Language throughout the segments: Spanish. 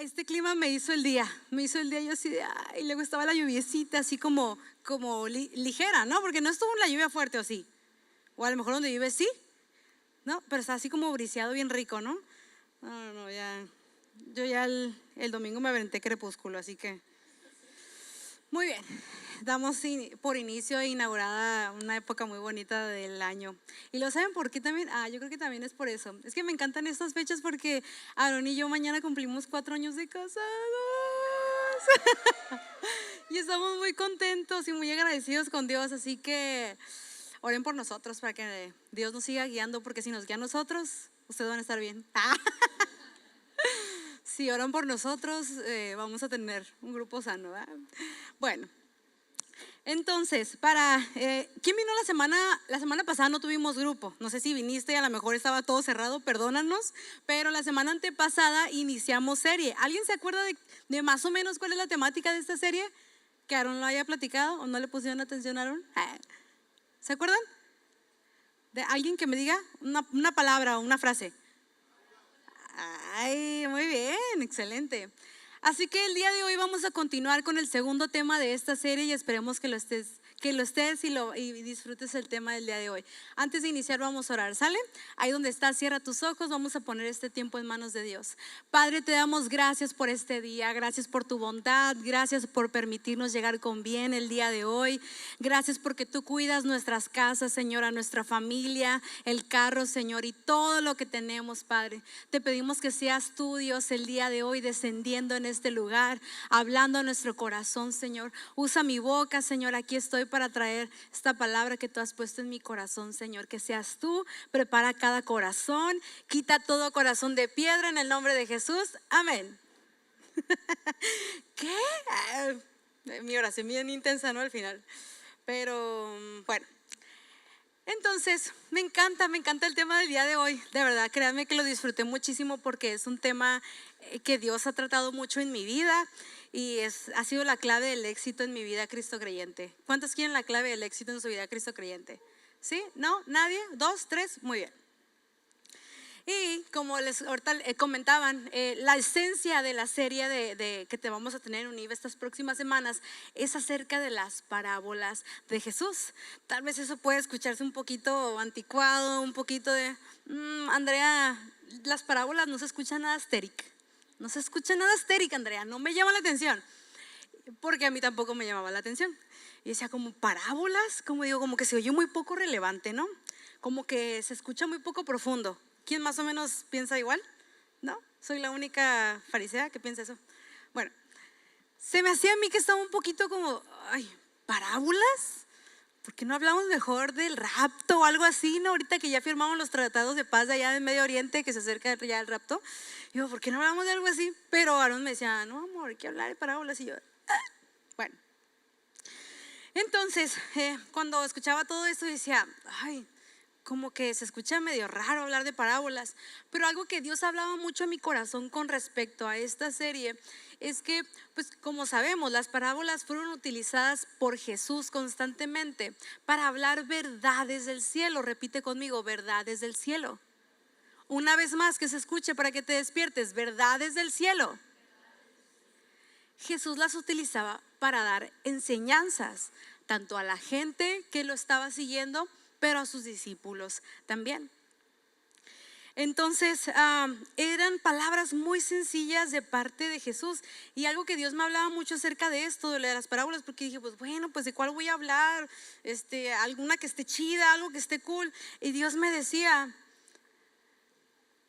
Este clima me hizo el día yo así de, ay, luego estaba la lluviecita así como ligera, ¿no? Porque no estuvo la lluvia fuerte, ¿o sí? O a lo mejor donde vive sí, ¿no? Pero está así como briseado bien rico, ¿no? No, ya, yo ya el domingo me aventé crepúsculo, así que, muy bien. Damos por inicio e inaugurada una época muy bonita del año. ¿Y lo saben por qué también? Yo creo que también es por eso. Es que me encantan estas fechas porque Aaron y yo mañana cumplimos 4 años de casados. Y estamos muy contentos y muy agradecidos con Dios, así que oren por nosotros para que Dios nos siga guiando, porque si nos guía a nosotros, ustedes van a estar bien. Si oran por nosotros, vamos a tener un grupo sano, ¿verdad? Bueno, entonces, ¿quién vino la semana? La semana pasada no tuvimos grupo. No sé si viniste, a lo mejor estaba todo cerrado, perdónanos. Pero la semana antepasada iniciamos serie. ¿Alguien se acuerda de más o menos cuál es la temática de esta serie? ¿Que Aaron lo haya platicado o no le pusieron atención a Aaron? ¿Se acuerdan? ¿De alguien que me diga una palabra o una frase? Ay, muy bien, excelente. Así que el día de hoy vamos a continuar con el segundo tema de esta serie y esperemos que lo estés y disfrutes el tema del día de hoy. Antes de iniciar vamos a orar, ¿sale? Ahí donde estás, cierra tus ojos, vamos a poner este tiempo en manos de Dios. Padre, te damos gracias por este día, gracias por tu bondad, gracias por permitirnos llegar con bien el día de hoy. Gracias porque tú cuidas nuestras casas, Señor, a nuestra familia, el carro, Señor, y todo lo que tenemos, Padre. Te pedimos que seas tú, Dios, el día de hoy descendiendo en este lugar, hablando a nuestro corazón, Señor. Usa mi boca, Señor, aquí estoy para traer esta palabra que tú has puesto en mi corazón, Señor. Que seas tú, prepara cada corazón, quita todo corazón de piedra en el nombre de Jesús, amén. ¿Qué? Mi oración bien intensa, ¿no? Al final. Pero bueno, entonces me encanta el tema del día de hoy. De verdad, créanme que lo disfruté muchísimo porque es un tema que Dios ha tratado mucho en mi vida y ha sido la clave del éxito en mi vida Cristo creyente. ¿Cuántos quieren la clave del éxito en su vida Cristo creyente? ¿Sí? ¿No? ¿Nadie? ¿2? ¿3? Muy bien. Y como les ahorita comentaban, la esencia de la serie que te vamos a tener en UNIV estas próximas semanas es acerca de las parábolas de Jesús. Tal vez eso puede escucharse un poquito anticuado, un poquito de Andrea, las parábolas no se escuchan nada estéril. No se escucha nada estéril, Andrea, no me llama la atención, porque a mí tampoco me llamaba la atención. Y decía, como parábolas, como que se oye muy poco relevante, ¿no? Como que se escucha muy poco profundo. ¿Quién más o menos piensa igual? ¿No? Soy la única farisea que piensa eso. Bueno, se me hacía a mí que estaba un poquito como, ay, ¿parábolas? ¿Por qué no hablamos mejor del rapto o algo así, no? Ahorita que ya firmamos los tratados de paz de allá del Medio Oriente, que se acerca ya el rapto. Digo, ¿por qué no hablamos de algo así? Pero Aaron me decía, no, amor, hay que hablar de parábolas. Y yo, bueno. Entonces, cuando escuchaba todo esto decía, ay, como que se escucha medio raro hablar de parábolas, pero algo que Dios hablaba mucho a mi corazón con respecto a esta serie es que, pues como sabemos, las parábolas fueron utilizadas por Jesús constantemente para hablar verdades del cielo. Repite conmigo, verdades del cielo. Una vez más, que se escuche para que te despiertes, verdades del cielo. Jesús las utilizaba para dar enseñanzas, tanto a la gente que lo estaba siguiendo, pero a sus discípulos también. Entonces eran palabras muy sencillas de parte de Jesús, y algo que Dios me hablaba mucho acerca de esto, de las parábolas, porque dije, pues bueno, pues de cuál voy a hablar, alguna que esté chida, algo que esté cool. Y Dios me decía,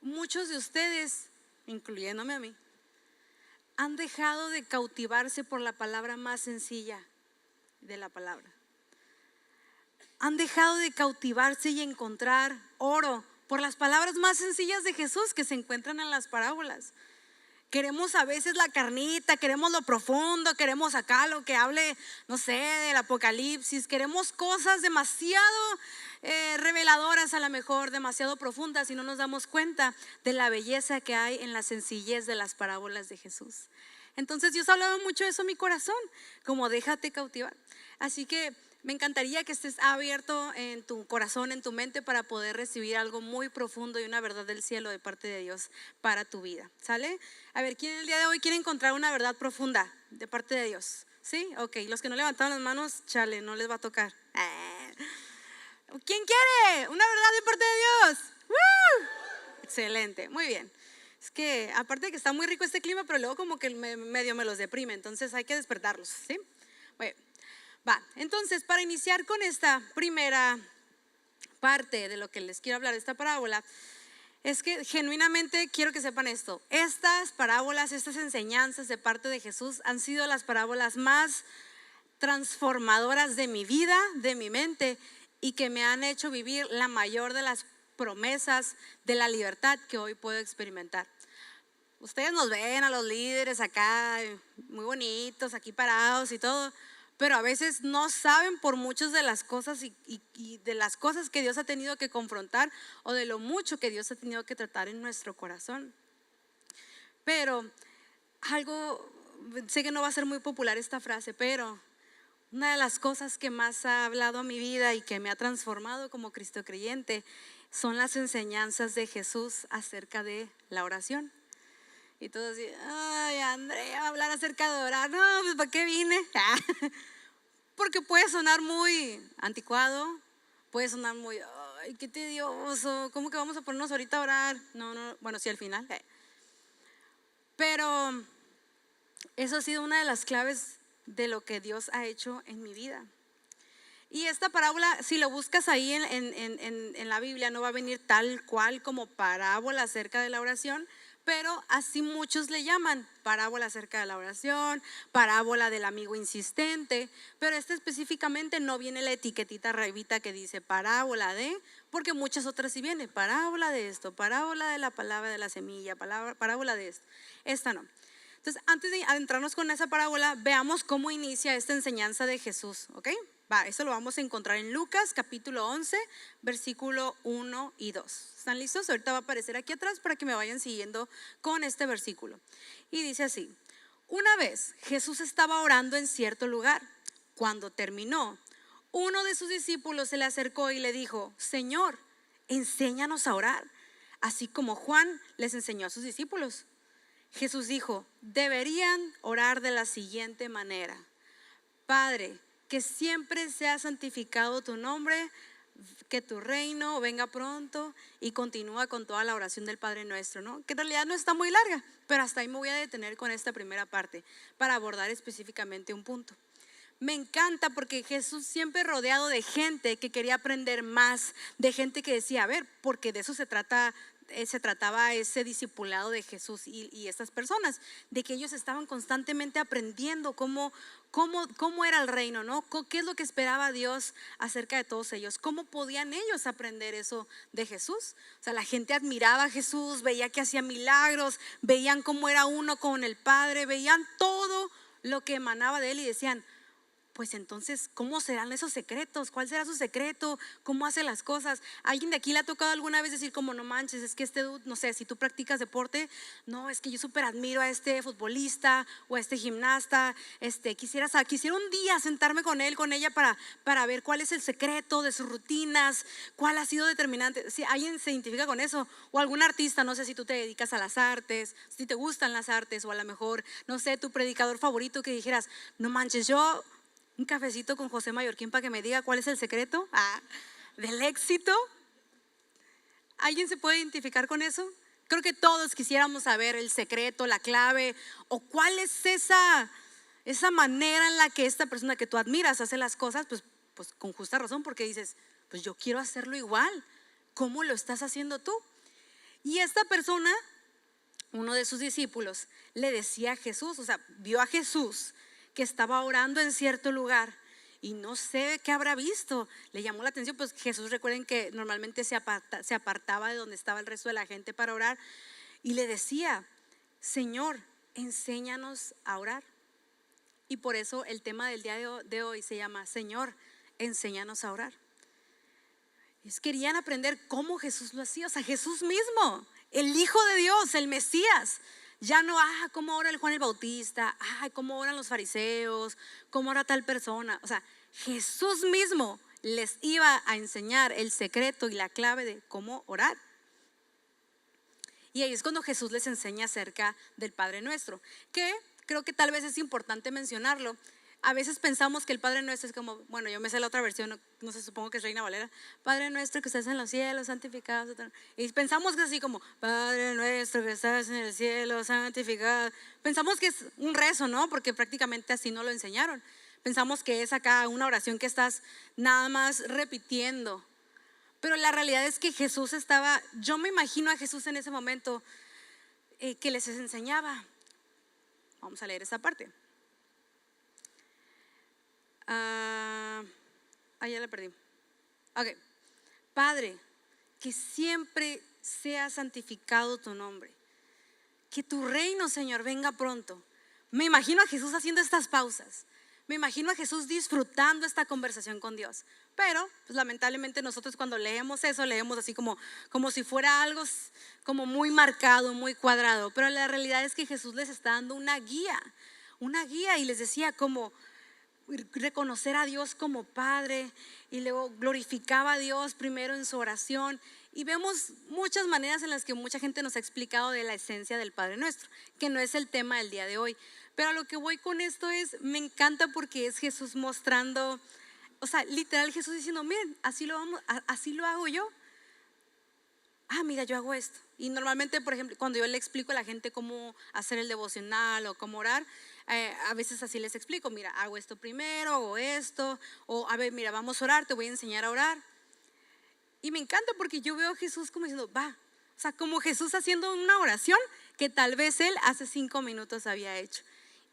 muchos de ustedes, incluyéndome a mí, han dejado de cautivarse por la palabra más sencilla de la palabra. Han dejado de cautivarse y encontrar oro por las palabras más sencillas de Jesús que se encuentran en las parábolas. Queremos a veces la carnita, queremos lo profundo, queremos acá lo que hable, no sé, del Apocalipsis. Queremos cosas demasiado reveladoras, a lo mejor demasiado profundas, y no nos damos cuenta de la belleza que hay en la sencillez de las parábolas de Jesús. Entonces Dios hablaba mucho de eso en mi corazón, como déjate cautivar. Así que me encantaría que estés abierto en tu corazón, en tu mente, para poder recibir algo muy profundo y una verdad del cielo de parte de Dios para tu vida. ¿Sale? A ver, ¿quién el día de hoy quiere encontrar una verdad profunda de parte de Dios? ¿Sí? Ok, los que no levantaron las manos, chale, no les va a tocar. ¿Quién quiere una verdad de parte de Dios? ¡Woo! Excelente, muy bien. Es que aparte de que está muy rico este clima, pero luego como que medio me los deprime, entonces hay que despertarlos, ¿sí? Bueno, va, entonces para iniciar con esta primera parte de lo que les quiero hablar de esta parábola, es que genuinamente quiero que sepan esto: estas parábolas, estas enseñanzas de parte de Jesús han sido las parábolas más transformadoras de mi vida, de mi mente, y que me han hecho vivir la mayor de las promesas de la libertad que hoy puedo experimentar. Ustedes nos ven a los líderes acá muy bonitos, aquí parados y todo, pero a veces no saben por muchas de las cosas y de las cosas que Dios ha tenido que confrontar, o de lo mucho que Dios ha tenido que tratar en nuestro corazón. Pero algo, sé que no va a ser muy popular esta frase, pero una de las cosas que más ha hablado a mi vida y que me ha transformado como Cristo creyente son las enseñanzas de Jesús acerca de la oración. Y todos así, ay, Andrea, hablar acerca de orar, no, pues ¿para qué vine? Porque puede sonar muy anticuado, puede sonar muy, ay, qué tedioso, ¿cómo que vamos a ponernos ahorita a orar? No, bueno, sí, al final. Pero eso ha sido una de las claves de lo que Dios ha hecho en mi vida. Y esta parábola, si lo buscas ahí en la Biblia, no va a venir tal cual como parábola acerca de la oración, pero así muchos le llaman: parábola acerca de la oración, parábola del amigo insistente. Pero específicamente no viene la etiquetita revita que dice parábola de, porque muchas otras sí vienen: parábola de esto, parábola de la palabra de la semilla, parábola de esto. Esta no. Entonces, antes de adentrarnos con esa parábola, veamos cómo inicia esta enseñanza de Jesús, ¿ok? Va, eso lo vamos a encontrar en Lucas capítulo 11, versículo 1 y 2. ¿Están listos? Ahorita va a aparecer aquí atrás para que me vayan siguiendo con este versículo. Y dice así: una vez Jesús estaba orando en cierto lugar. Cuando terminó, uno de sus discípulos se le acercó y le dijo: Señor, enséñanos a orar, así como Juan les enseñó a sus discípulos. Jesús dijo: deberían orar de la siguiente manera: Padre, que siempre sea santificado tu nombre, que tu reino venga pronto, y continúa con toda la oración del Padre Nuestro, ¿no? Que en realidad no está muy larga, pero hasta ahí me voy a detener con esta primera parte para abordar específicamente un punto. Me encanta porque Jesús siempre rodeado de gente que quería aprender más, de gente que decía, a ver, porque de eso se trataba ese discipulado de Jesús y estas personas, de que ellos estaban constantemente aprendiendo cómo era el reino, ¿no? ¿Qué es lo que esperaba Dios acerca de todos ellos? ¿Cómo podían ellos aprender eso de Jesús? O sea, la gente admiraba a Jesús, veía que hacía milagros, veían cómo era uno con el Padre, veían todo lo que emanaba de él y decían, pues entonces, ¿cómo serán esos secretos? ¿Cuál será su secreto? ¿Cómo hace las cosas? ¿Alguien de aquí le ha tocado alguna vez decir como, no manches, es que no sé, si tú practicas deporte, no, es que yo súper admiro a este futbolista o a este gimnasta, quisiera un día sentarme con él, con ella para ver cuál es el secreto de sus rutinas, cuál ha sido determinante? Si alguien se identifica con eso, o algún artista, no sé si tú te dedicas a las artes, si te gustan las artes, o a lo mejor, no sé, tu predicador favorito que dijeras, no manches, yo un cafecito con José Mallorquín para que me diga cuál es el secreto del éxito. ¿Alguien se puede identificar con eso? Creo que todos quisiéramos saber el secreto, la clave, o cuál es esa manera en la que esta persona que tú admiras hace las cosas, pues con justa razón, porque dices, pues yo quiero hacerlo igual. ¿Cómo lo estás haciendo tú? Y esta persona, uno de sus discípulos, le decía a Jesús, o sea, vio a Jesús que estaba orando en cierto lugar y no sé qué habrá visto, le llamó la atención. Pues Jesús, recuerden que normalmente se apartaba de donde estaba el resto de la gente para orar, y le decía, Señor, enséñanos a orar. Y por eso el tema del día de hoy se llama, Señor, enséñanos a orar. Querían aprender cómo Jesús lo hacía, o sea, Jesús mismo, el Hijo de Dios, el Mesías, Ya no, cómo ora el Juan el Bautista, cómo oran los fariseos, cómo ora tal persona. O sea, Jesús mismo les iba a enseñar el secreto y la clave de cómo orar. Y ahí es cuando Jesús les enseña acerca del Padre Nuestro, que creo que tal vez es importante mencionarlo. A veces pensamos que el Padre Nuestro es como, bueno, yo me sé la otra versión, no sé, supongo que es Reina Valera. Padre Nuestro que estás en los cielos, santificado. Y pensamos que es así como, Padre Nuestro que estás en el cielo, santificado. Pensamos que es un rezo, ¿no? Porque prácticamente así nos lo enseñaron. Pensamos que es acá una oración que estás nada más repitiendo. Pero la realidad es que Jesús estaba, yo me imagino a Jesús en ese momento que les enseñaba. Vamos a leer esta parte. Ya la perdí. Ok. Padre, que siempre sea santificado tu nombre. Que tu reino, Señor, venga pronto. Me imagino a Jesús haciendo estas pausas. Me imagino a Jesús disfrutando esta conversación con Dios. Pero, pues, lamentablemente nosotros cuando leemos eso, leemos así como si fuera algo como muy marcado, muy cuadrado. Pero la realidad es que Jesús les está dando una guía y les decía como reconocer a Dios como Padre, y luego glorificaba a Dios primero en su oración. Y vemos muchas maneras en las que mucha gente nos ha explicado de la esencia del Padre Nuestro, que no es el tema del día de hoy. Pero a lo que voy con esto es, me encanta porque es Jesús mostrando, o sea, literal Jesús diciendo, miren, así lo hago yo. Mira, yo hago esto. Y normalmente, por ejemplo, cuando yo le explico a la gente cómo hacer el devocional o cómo orar, a veces así les explico, mira, hago esto primero, o esto, o a ver, mira, vamos a orar, te voy a enseñar a orar. Y me encanta porque yo veo a Jesús como diciendo, o sea, como Jesús haciendo una oración que tal vez él hace 5 minutos había hecho.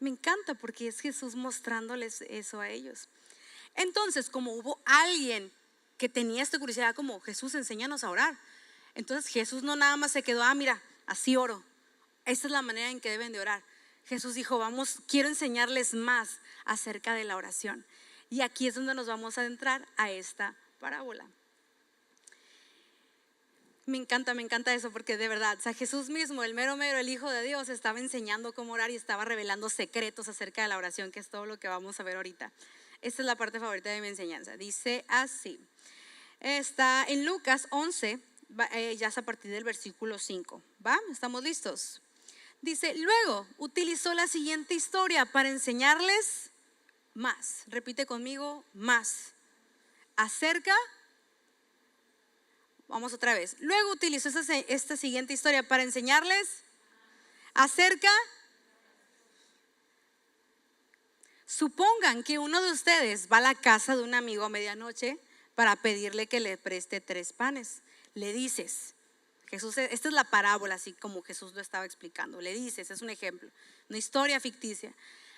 Me encanta porque es Jesús mostrándoles eso a ellos. Entonces, como hubo alguien que tenía esta curiosidad, como Jesús, enséñanos a orar. Entonces Jesús no nada más se quedó, mira, así oro. Esta es la manera en que deben de orar. Jesús dijo, quiero enseñarles más acerca de la oración. Y aquí es donde nos vamos a adentrar a esta parábola. Me encanta eso porque de verdad, o sea, Jesús mismo, el mero, el Hijo de Dios, estaba enseñando cómo orar y estaba revelando secretos acerca de la oración, que es todo lo que vamos a ver ahorita. Esta es la parte favorita de mi enseñanza. Dice así, está en Lucas 11, ya es a partir del versículo 5. ¿Va? ¿Estamos listos? Dice, luego utilizó la siguiente historia para enseñarles más. Repite conmigo, más. Vamos otra vez. Luego utilizó esta siguiente historia para enseñarles acerca. Supongan que uno de ustedes va a la casa de un amigo a medianoche para pedirle que le preste 3 panes. Le dices, Jesús, esta es la parábola, así como Jesús lo estaba explicando. Le dices, es un ejemplo, una historia ficticia.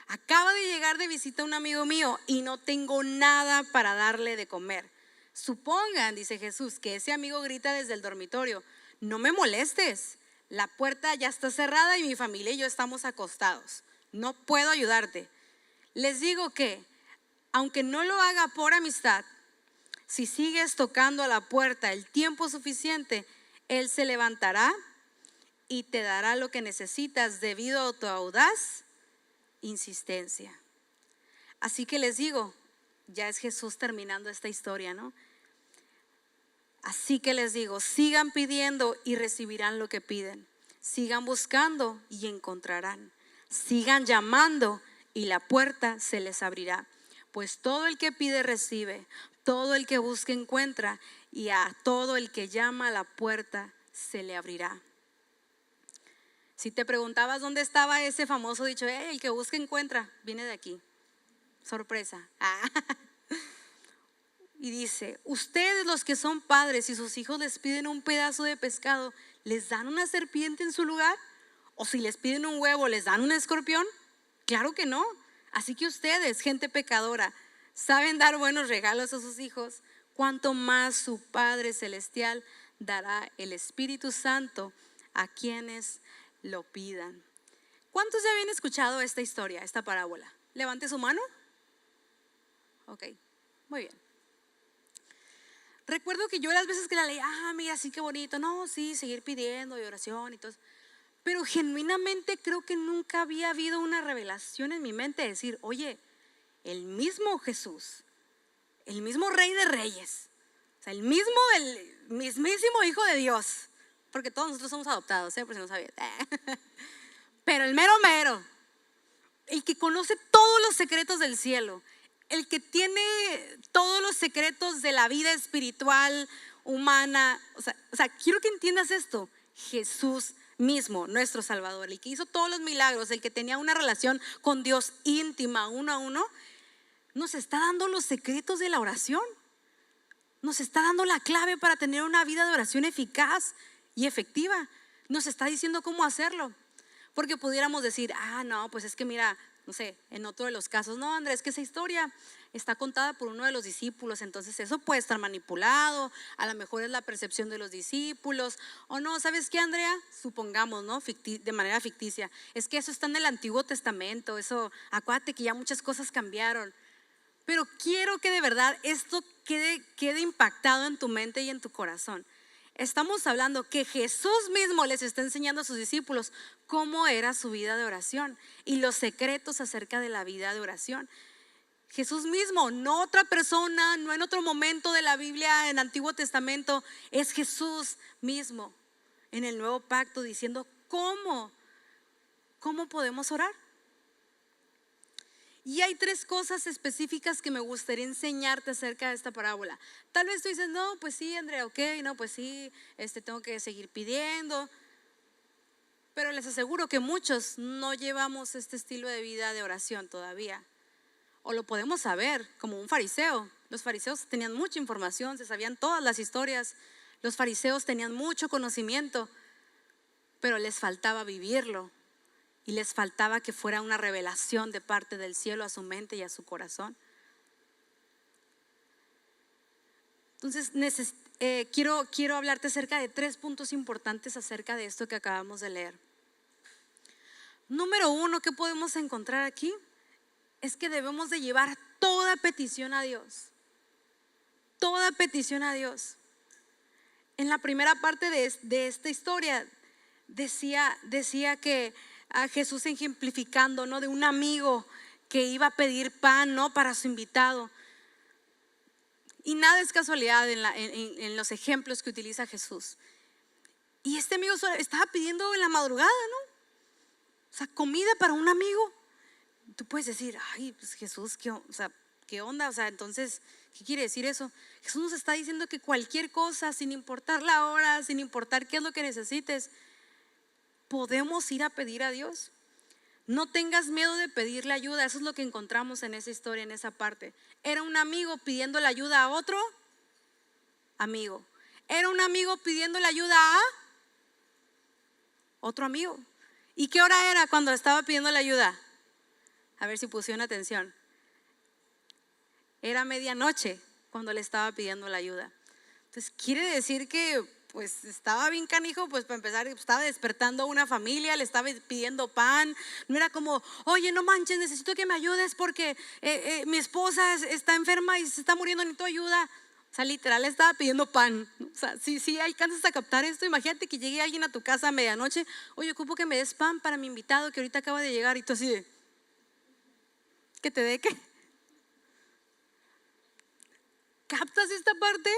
Acaba de llegar de visita un amigo mío y no tengo nada para darle de comer. Supongan, dice Jesús, que ese amigo grita desde el dormitorio, no me molestes, la puerta ya está cerrada y mi familia y yo estamos acostados, no puedo ayudarte. Les digo que, aunque no lo haga por amistad, si sigues tocando a la puerta el tiempo suficiente, Él se levantará y te dará lo que necesitas debido a tu audaz insistencia. Así que les digo, ya es Jesús terminando esta historia, ¿no? Así que les digo, sigan pidiendo y recibirán lo que piden. Sigan buscando y encontrarán. Sigan llamando y la puerta se les abrirá. Pues todo el que pide recibe, todo el que busca encuentra, y a todo el que llama a la puerta se le abrirá. Si te preguntabas dónde estaba ese famoso dicho, el que busca encuentra, viene de aquí. Sorpresa. Y dice, ustedes los que son padres y sus hijos les piden un pedazo de pescado, ¿les dan una serpiente en su lugar? ¿O si les piden un huevo, les dan un escorpión? Claro que no. Así que ustedes, gente pecadora, saben dar buenos regalos a sus hijos, cuanto más su Padre Celestial dará el Espíritu Santo a quienes lo pidan. ¿Cuántos ya habían escuchado esta historia, esta parábola? Levante su mano. Ok, muy bien. Recuerdo que yo las veces que la leí, mira, sí, qué bonito, no, sí, seguir pidiendo y oración y todo. pero genuinamente creo que nunca había habido una revelación en mi mente de decir, oye, el mismo Jesús, el mismo Rey de Reyes, o sea, el mismísimo Hijo de Dios, porque todos nosotros somos adoptados, por si no sabías, pero el mero mero, el que conoce todos los secretos del cielo, el que tiene todos los secretos de la vida espiritual, humana, o sea, quiero que entiendas esto, Jesús mismo, nuestro Salvador, el que hizo todos los milagros, el que tenía una relación con Dios íntima, uno a uno, nos está dando los secretos de la oración, nos está dando la clave para tener una vida de oración eficaz y efectiva, nos está diciendo cómo hacerlo, porque pudiéramos decir, no, pues es que mira, no sé, en otro de los casos, no, Andrés, que esa historia está contada por uno de los discípulos, entonces eso puede estar manipulado, a lo mejor es la percepción de los discípulos, o no, ¿sabes qué, Andrea? Supongamos, ¿no? De manera ficticia, es que eso está en el Antiguo Testamento, eso, acuérdate que ya muchas cosas cambiaron, pero quiero que de verdad esto quede impactado en tu mente y en tu corazón. Estamos hablando que Jesús mismo les está enseñando a sus discípulos cómo era su vida de oración y los secretos acerca de la vida de oración. Jesús mismo, no otra persona, no en otro momento de la Biblia en el Antiguo Testamento, es Jesús mismo en el Nuevo Pacto diciendo cómo podemos orar. Y hay 3 cosas específicas que me gustaría enseñarte acerca de esta parábola. Tal vez tú dices, no, pues sí, Andrea, ok, no, pues sí, tengo que seguir pidiendo. Pero les aseguro que muchos no llevamos este estilo de vida de oración todavía. O lo podemos saber como un fariseo. Los fariseos tenían mucha información, se sabían todas las historias. Los fariseos tenían mucho conocimiento, pero les faltaba vivirlo. Y les faltaba que fuera una revelación de parte del cielo a su mente y a su corazón. Entonces quiero hablarte acerca de 3 puntos importantes acerca de esto que acabamos de leer. Número 1, ¿qué podemos encontrar aquí? Es que debemos de llevar toda petición a Dios. Toda petición a Dios. En la primera parte de esta historia decía que a Jesús ejemplificando, ¿no? De un amigo que iba a pedir pan, ¿no? Para su invitado. Y nada es casualidad en los ejemplos que utiliza Jesús. Y este amigo estaba pidiendo en la madrugada, ¿no? O sea, comida para un amigo. Tú puedes decir, ay, pues Jesús, ¿qué onda? O sea, entonces, ¿qué quiere decir eso? Jesús nos está diciendo que cualquier cosa, sin importar la hora, sin importar qué es lo que necesites, podemos ir a pedir a Dios. No tengas miedo de pedirle ayuda. Eso es lo que encontramos en esa historia, en esa parte. Era un amigo pidiendo la ayuda a otro amigo. Era un amigo pidiendo la ayuda a otro amigo. ¿Y qué hora era cuando estaba pidiendo la ayuda? A ver si pusieron atención. Era medianoche cuando le estaba pidiendo la ayuda. Entonces quiere decir que pues estaba bien canijo, pues para empezar estaba despertando a una familia, le estaba pidiendo pan. No era como, oye, no manches, necesito que me ayudes porque mi esposa está enferma y se está muriendo, necesito ayuda. O sea, literal le estaba pidiendo pan. O sea, si alcanzas a captar esto, imagínate que llegue alguien a tu casa a medianoche, oye, ocupo que me des pan para mi invitado que ahorita acaba de llegar, y tú así de, ¿que te dé qué? ¿Captas esta parte?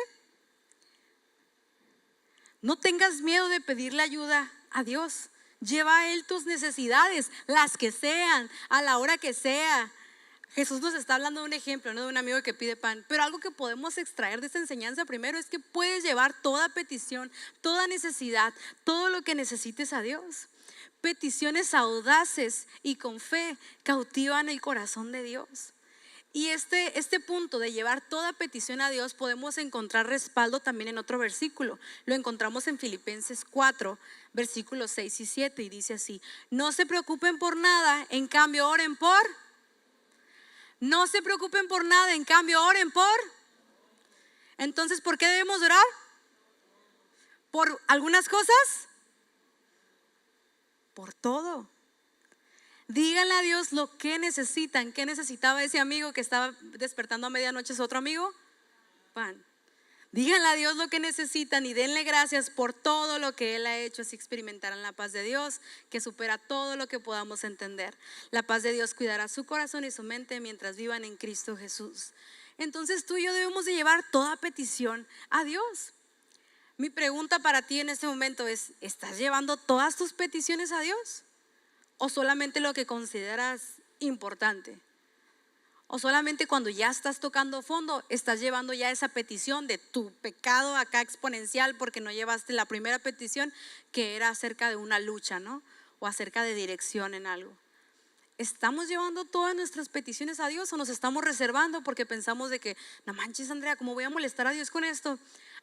No tengas miedo de pedirle ayuda a Dios. Lleva a Él tus necesidades, las que sean, a la hora que sea. Jesús nos está hablando de un ejemplo, no de un amigo que pide pan. Pero algo que podemos extraer de esta enseñanza primero es que puedes llevar toda petición, toda necesidad, todo lo que necesites a Dios. Peticiones audaces y con fe cautivan el corazón de Dios. Y este punto de llevar toda petición a Dios podemos encontrar respaldo también en otro versículo. Lo encontramos en Filipenses 4, versículos 6 y 7, y dice así: no se preocupen por nada, en cambio oren por. No se preocupen por nada, en cambio oren por. Entonces, ¿por qué debemos orar? ¿Por algunas cosas? Por todo. Díganle a Dios lo que necesitan. ¿Qué necesitaba ese amigo que estaba despertando a medianoche? ¿Es otro amigo? Pan. Díganle a Dios lo que necesitan y denle gracias por todo lo que Él ha hecho, así experimentarán la paz de Dios que supera todo lo que podamos entender. La paz de Dios cuidará su corazón y su mente mientras vivan en Cristo Jesús. Entonces tú y yo debemos de llevar toda petición a Dios. Mi pregunta para ti en este momento es: ¿estás llevando todas tus peticiones a Dios? ¿O solamente lo que consideras importante? ¿O solamente cuando ya estás tocando fondo estás llevando ya esa petición de tu pecado acá exponencial porque no llevaste la primera petición, que era acerca de una lucha, ¿no? O acerca de dirección en algo? ¿Estamos llevando todas nuestras peticiones a Dios o nos estamos reservando porque pensamos de que, no manches, Andrea, ¿cómo voy a molestar a Dios con esto?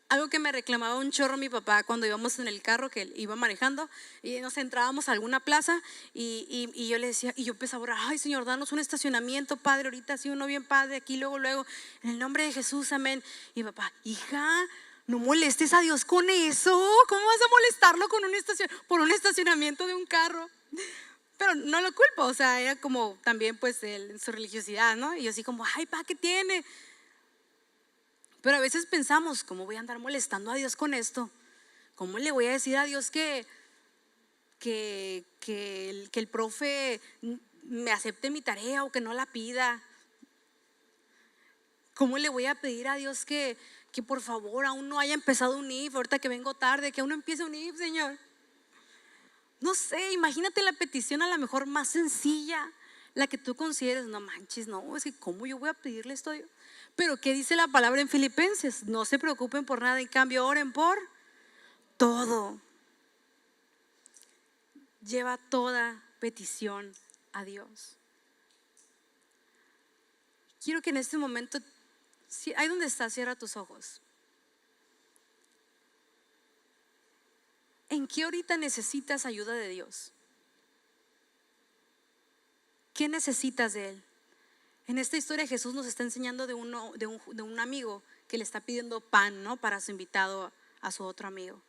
Algo que me reclamaba un chorro mi papá cuando íbamos en el carro, que él iba manejando y nos entrábamos a alguna plaza y yo le decía, y yo empezaba a orar: ay, Señor, danos un estacionamiento, Padre, ahorita sí, uno bien padre, aquí luego, en el nombre de Jesús, amén. Y papá: hija, no molestes a Dios con eso. ¿Cómo vas a molestarlo con por un estacionamiento de un carro? Pero no lo culpo, o sea, era como también pues en su religiosidad, ¿no? Y yo así como: ay, pa, ¿qué tiene? Pero a veces pensamos: ¿cómo voy a andar molestando a Dios con esto? ¿Cómo le voy a decir a Dios que el profe me acepte mi tarea o que no la pida? ¿Cómo le voy a pedir a Dios que por favor aún no haya empezado un IF, ahorita que vengo tarde, que aún no empiece un IF, Señor? No sé, imagínate la petición a lo mejor más sencilla, la que tú consideres: no manches, no, es que ¿cómo yo voy a pedirle esto a Dios? Pero ¿qué dice la palabra en Filipenses? No se preocupen por nada, en cambio oren por todo. Lleva toda petición a Dios. Quiero que en este momento, si ahí donde estás, cierra tus ojos. ¿En qué ahorita necesitas ayuda de Dios? ¿Qué necesitas de Él? En esta historia Jesús nos está enseñando de un amigo que le está pidiendo pan, ¿no? Para su invitado, a su otro amigo.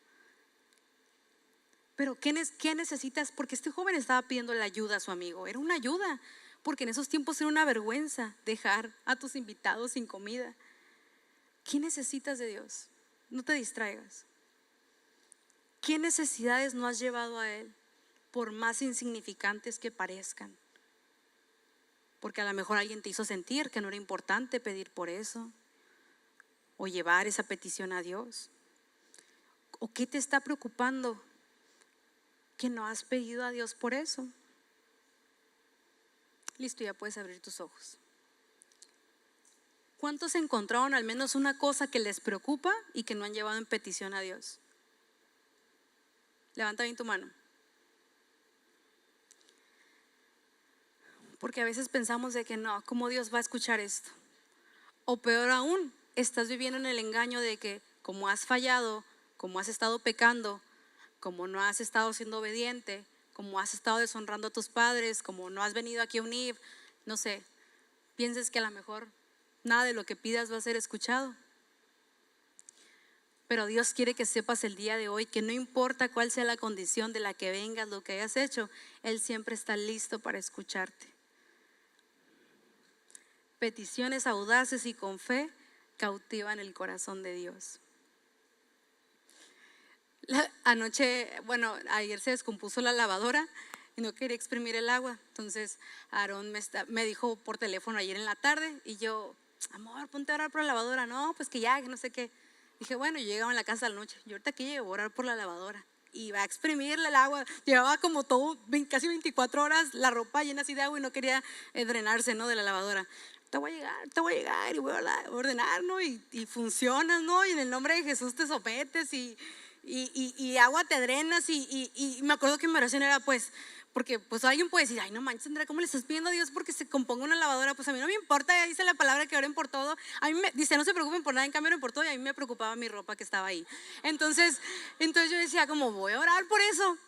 Pero ¿qué necesitas? Porque este joven estaba pidiendo la ayuda a su amigo. Era una ayuda, porque en esos tiempos era una vergüenza dejar a tus invitados sin comida. ¿Qué necesitas de Dios? No te distraigas. ¿Qué necesidades no has llevado a Él, por más insignificantes que parezcan? Porque a lo mejor alguien te hizo sentir que no era importante pedir por eso, o llevar esa petición a Dios. ¿O qué te está preocupando que no has pedido a Dios por eso? Listo, ya puedes abrir tus ojos. ¿Cuántos encontraron al menos una cosa que les preocupa y que no han llevado en petición a Dios? Levanta bien tu mano. Porque a veces pensamos de que no, ¿cómo Dios va a escuchar esto? O peor aún, estás viviendo en el engaño de que como has fallado, como has estado pecando, como no has estado siendo obediente, como has estado deshonrando a tus padres, como no has venido aquí a unir, no sé, pienses que a lo mejor nada de lo que pidas va a ser escuchado. Pero Dios quiere que sepas el día de hoy que no importa cuál sea la condición de la que vengas, lo que hayas hecho, Él siempre está listo para escucharte. Peticiones audaces y con fe cautivan el corazón de Dios. Ayer se descompuso la lavadora y no quería exprimir el agua. Entonces Aarón me dijo por teléfono ayer en la tarde y yo: amor, ponte a orar por la lavadora. No, pues que no sé qué. Dije, bueno, yo llegaba en la casa a la noche. Yo ahorita que llego a orar por la lavadora. Y va a exprimirle el agua. Llevaba como casi 24 horas la ropa llena así de agua y no quería drenarse, ¿no? De la lavadora. Te voy a llegar y voy a ordenar, ¿no? Y funcionas, ¿no? Y en el nombre de Jesús te sometes y agua te drenas. Y me acuerdo que mi oración era pues, porque pues alguien puede decir: ay, no manches, Andrea, ¿cómo le estás pidiendo a Dios porque se componga una lavadora? Pues a mí no me importa, dice la palabra que oren por todo. A mí dice: no se preocupen por nada, en cambio oren por todo. Y a mí me preocupaba mi ropa que estaba ahí. Entonces yo decía como: voy a orar por eso.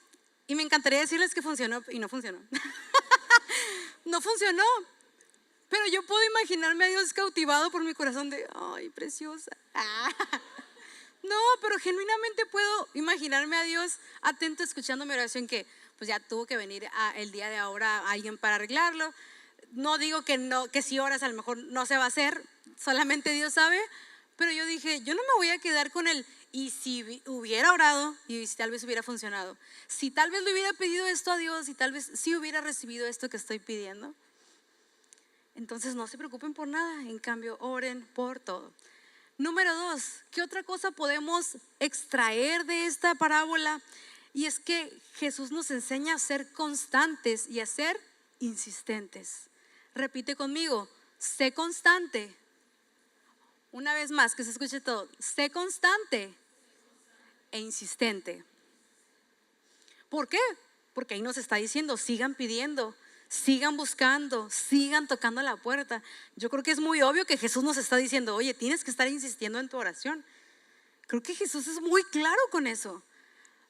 Y me encantaría decirles que funcionó, y no funcionó. No funcionó. Pero yo puedo imaginarme a Dios cautivado por mi corazón de: ay, preciosa. No, pero genuinamente puedo imaginarme a Dios atento, escuchando mi oración, que pues ya tuvo que venir el día de ahora alguien para arreglarlo. No digo que no, que si oras a lo mejor no se va a hacer, solamente Dios sabe. Pero yo dije, yo no me voy a quedar con el, y si hubiera orado, y si tal vez hubiera funcionado, si tal vez le hubiera pedido esto a Dios, y tal vez sí hubiera recibido esto que estoy pidiendo. Entonces no se preocupen por nada, en cambio oren por todo. Número 2, ¿qué otra cosa podemos extraer de esta parábola? Y es que Jesús nos enseña a ser constantes y a ser insistentes. Repite conmigo, sé constante. Una vez más, que se escuche todo, sé constante e insistente. ¿Por qué? Porque ahí nos está diciendo, sigan pidiendo, sigan buscando, sigan tocando la puerta. Yo creo que es muy obvio que Jesús nos está diciendo, oye, tienes que estar insistiendo en tu oración. Creo que Jesús es muy claro con eso.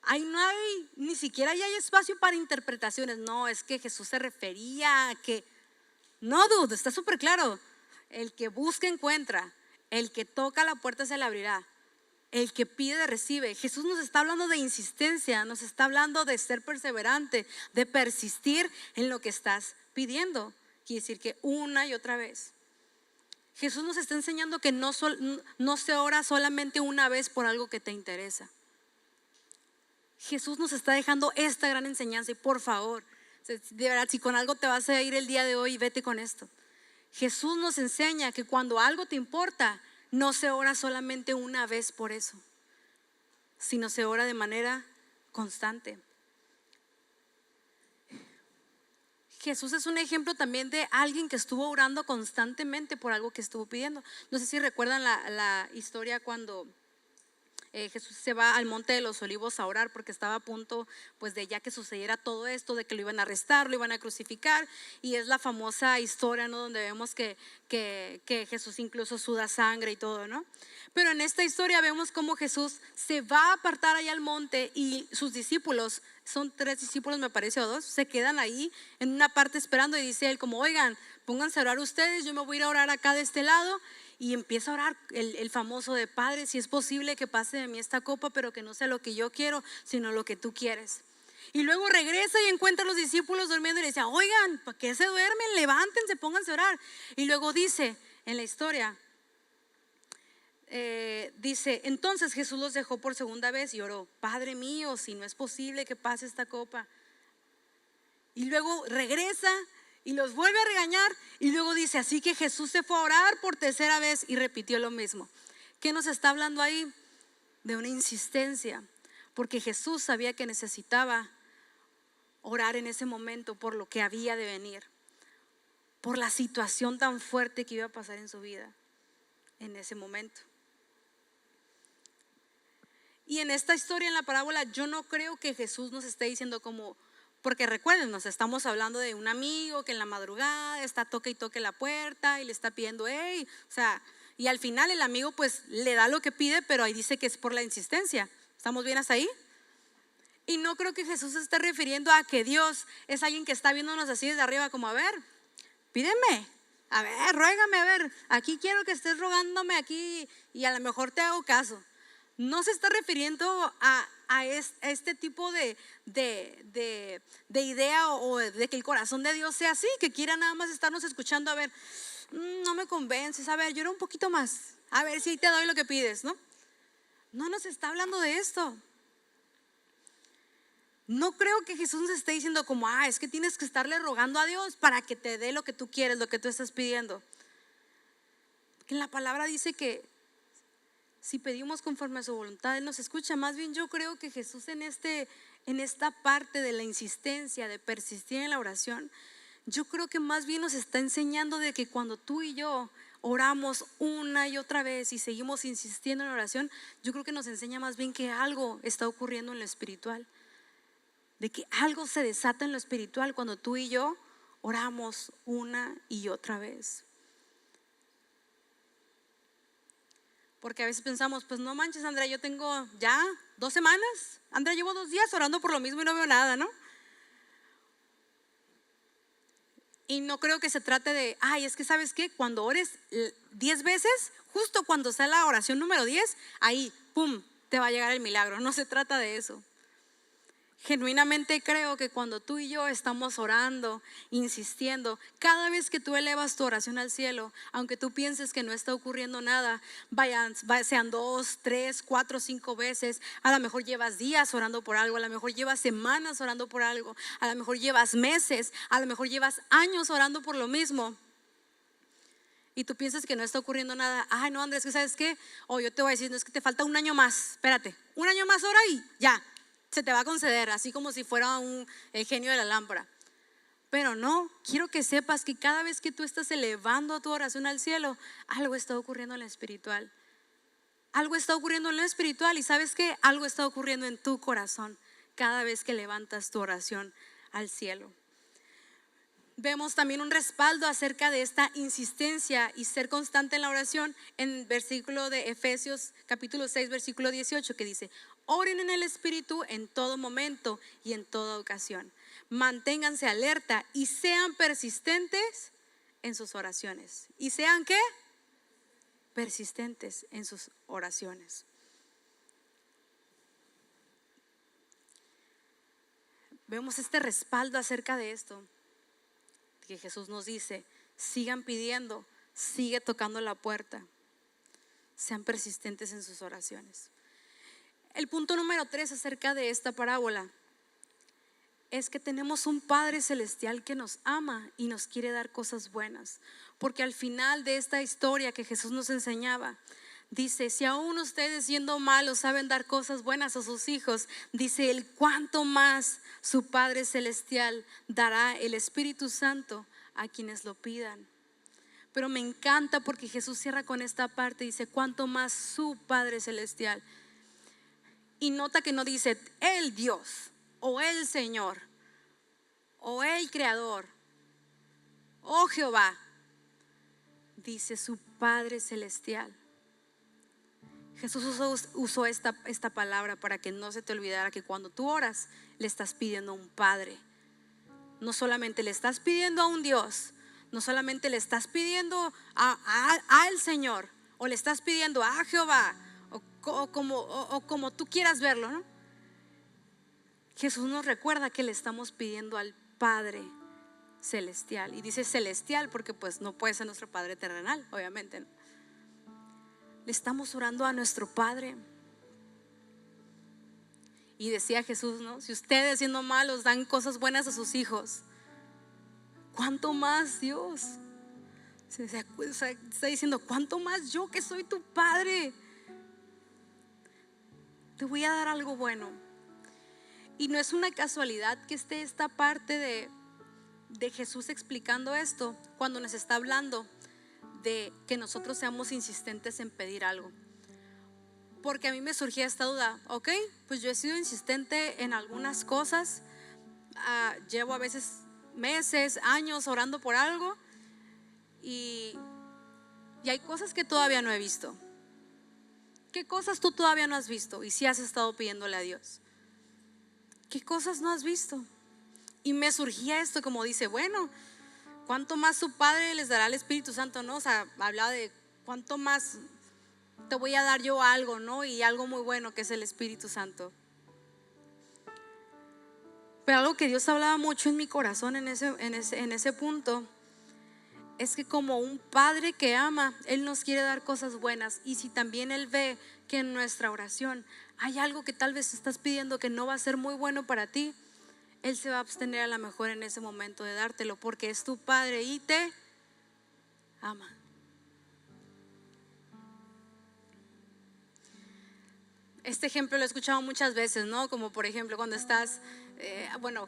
Ahí no hay, ni siquiera hay espacio para interpretaciones. No, es que Jesús se refería a que, no, dude, está súper claro. El que busca encuentra, el que toca la puerta se le abrirá, el que pide recibe. Jesús nos está hablando de insistencia, nos está hablando de ser perseverante, de persistir en lo que estás pidiendo. Quiere decir que una y otra vez. Jesús nos está enseñando que no se ora solamente una vez por algo que te interesa. Jesús nos está dejando esta gran enseñanza y por favor, de verdad, si con algo te vas a ir el día de hoy, vete con esto. Jesús nos enseña que cuando algo te importa, no se ora solamente una vez por eso, sino se ora de manera constante. Jesús es un ejemplo también de alguien que estuvo orando constantemente por algo que estuvo pidiendo. No sé si recuerdan la historia cuando Jesús se va al Monte de los Olivos a orar porque estaba a punto pues de ya que sucediera todo esto, de que lo iban a arrestar, lo iban a crucificar, y es la famosa historia, ¿no? Donde vemos que Jesús incluso suda sangre y todo, ¿no? Pero en esta historia vemos cómo Jesús se va a apartar allá al monte y sus discípulos, son 3 discípulos me parece o 2, se quedan ahí en una parte esperando y dice él como, oigan, pónganse a orar ustedes, yo me voy a ir a orar acá de este lado. Y empieza a orar el famoso de Padre, si es posible que pase de mí esta copa, pero que no sea lo que yo quiero, sino lo que tú quieres. Y luego regresa y encuentra a los discípulos durmiendo y le dice, oigan, ¿para qué se duermen? Levántense, pónganse a orar. Y luego dice en la historia, dice, entonces Jesús los dejó por segunda vez y oró, Padre mío, si no es posible que pase esta copa. Y luego regresa y los vuelve a regañar y luego dice, así que Jesús se fue a orar por tercera vez y repitió lo mismo. ¿Qué nos está hablando ahí? De una insistencia, porque Jesús sabía que necesitaba orar en ese momento por lo que había de venir, por la situación tan fuerte que iba a pasar en su vida en ese momento. Y en esta historia, en la parábola, yo no creo que Jesús nos esté diciendo como, porque recuerden, nos estamos hablando de un amigo que en la madrugada está toque y toque la puerta y le está pidiendo, hey, o sea, y al final el amigo pues le da lo que pide, pero ahí dice que es por la insistencia. ¿Estamos bien hasta ahí? Y no creo que Jesús se esté refiriendo a que Dios es alguien que está viéndonos así desde arriba como, a ver, pídeme, a ver, ruégame, a ver, aquí quiero que estés rogándome aquí y a lo mejor te hago caso. No se está refiriendo a este tipo de idea o de que el corazón de Dios sea así, que quiera nada más estarnos escuchando, a ver, no me convences, a ver, llora un poquito más, a ver si te doy lo que pides, ¿no? No nos está hablando de esto. No creo que Jesús nos esté diciendo como, es que tienes que estarle rogando a Dios para que te dé lo que tú quieres, lo que tú estás pidiendo. Porque en la palabra dice que si pedimos conforme a su voluntad, Él nos escucha. Más bien yo creo que Jesús en esta parte de la insistencia, de persistir en la oración, yo creo que más bien nos está enseñando de que cuando tú y yo oramos una y otra vez y seguimos insistiendo en la oración, yo creo que nos enseña más bien que algo está ocurriendo en lo espiritual, de que algo se desata en lo espiritual cuando tú y yo oramos una y otra vez. Porque a veces pensamos, pues no manches, Andrea, yo tengo ya 2 semanas, Andrea, llevo 2 días orando por lo mismo y no veo nada, ¿no? Y no creo que se trate de, es que ¿sabes qué? Cuando ores 10 veces, justo cuando sea la oración número 10, ahí, pum, te va a llegar el milagro. No se trata de eso. Genuinamente creo que cuando tú y yo estamos orando, insistiendo, cada vez que tú elevas tu oración al cielo, aunque tú pienses que no está ocurriendo nada, sean 2, 3, 4, 5 veces, a lo mejor llevas días orando por algo, a lo mejor llevas semanas orando por algo, a lo mejor llevas meses, a lo mejor llevas años orando por lo mismo, y tú piensas que no está ocurriendo nada. Ay, no, Andrés, ¿sabes qué? O yo te voy a decir, no, es que te falta un año más, espérate, un año más ora y ya se te va a conceder, así como si fuera el genio de la lámpara. Pero no, quiero que sepas que cada vez que tú estás elevando tu oración al cielo, algo está ocurriendo en lo espiritual. Algo está ocurriendo en lo espiritual, y ¿sabes qué? Algo está ocurriendo en tu corazón cada vez que levantas tu oración al cielo. Vemos también un respaldo acerca de esta insistencia y ser constante en la oración en el versículo de Efesios capítulo 6 versículo 18, que dice: oren en el Espíritu en todo momento y en toda ocasión. Manténganse alerta y sean persistentes en sus oraciones. ¿Y sean qué? Persistentes en sus oraciones. Vemos este respaldo acerca de esto, que Jesús nos dice: sigan pidiendo, sigue tocando la puerta, sean persistentes en sus oraciones. El punto número 3 acerca de esta parábola es que tenemos un Padre celestial que nos ama y nos quiere dar cosas buenas, porque al final de esta historia que Jesús nos enseñaba, dice: si aún ustedes siendo malos saben dar cosas buenas a sus hijos, dice él, cuánto más su Padre celestial dará el Espíritu Santo a quienes lo pidan. Pero me encanta porque Jesús cierra con esta parte, dice: cuánto más su Padre celestial. Y nota que no dice el Dios o el Señor o el Creador o Jehová, dice su Padre celestial. Jesús usó esta palabra para que no se te olvidara que cuando tú oras le estás pidiendo a un Padre. No solamente le estás pidiendo a un Dios, no solamente le estás pidiendo al Señor, o le estás pidiendo a Jehová, o como tú quieras verlo, ¿no? Jesús nos recuerda que le estamos pidiendo al Padre celestial. Y dice celestial porque pues no puede ser nuestro Padre terrenal, obviamente, ¿no? Le estamos orando a nuestro Padre. Y decía Jesús, ¿no? Si ustedes siendo malos dan cosas buenas a sus hijos, ¿cuánto más Dios? Está diciendo: ¿cuánto más yo, que soy tu Padre, te voy a dar algo bueno? Y no es una casualidad que esté esta parte de Jesús explicando esto cuando nos está hablando de que nosotros seamos insistentes en pedir algo. Porque a mí me surgía esta duda: ok, pues yo he sido insistente en algunas cosas, llevo a veces meses, años orando por algo, y hay cosas que todavía no he visto. ¿Qué cosas tú todavía no has visto? Y si has estado pidiéndole a Dios, ¿qué cosas no has visto? Y me surgía esto, como dice: bueno, ¿cuánto más su Padre les dará el Espíritu Santo, no? O sea, hablaba de cuánto más te voy a dar yo algo, ¿no? Y algo muy bueno, que es el Espíritu Santo. Pero algo que Dios hablaba mucho en mi corazón en ese punto es que como un Padre que ama, Él nos quiere dar cosas buenas. Y si también Él ve que en nuestra oración hay algo que tal vez estás pidiendo que no va a ser muy bueno para ti, Él se va a abstener a lo mejor en ese momento de dártelo, porque es tu Padre y te ama. Este ejemplo lo he escuchado muchas veces, ¿no? Como por ejemplo cuando estás,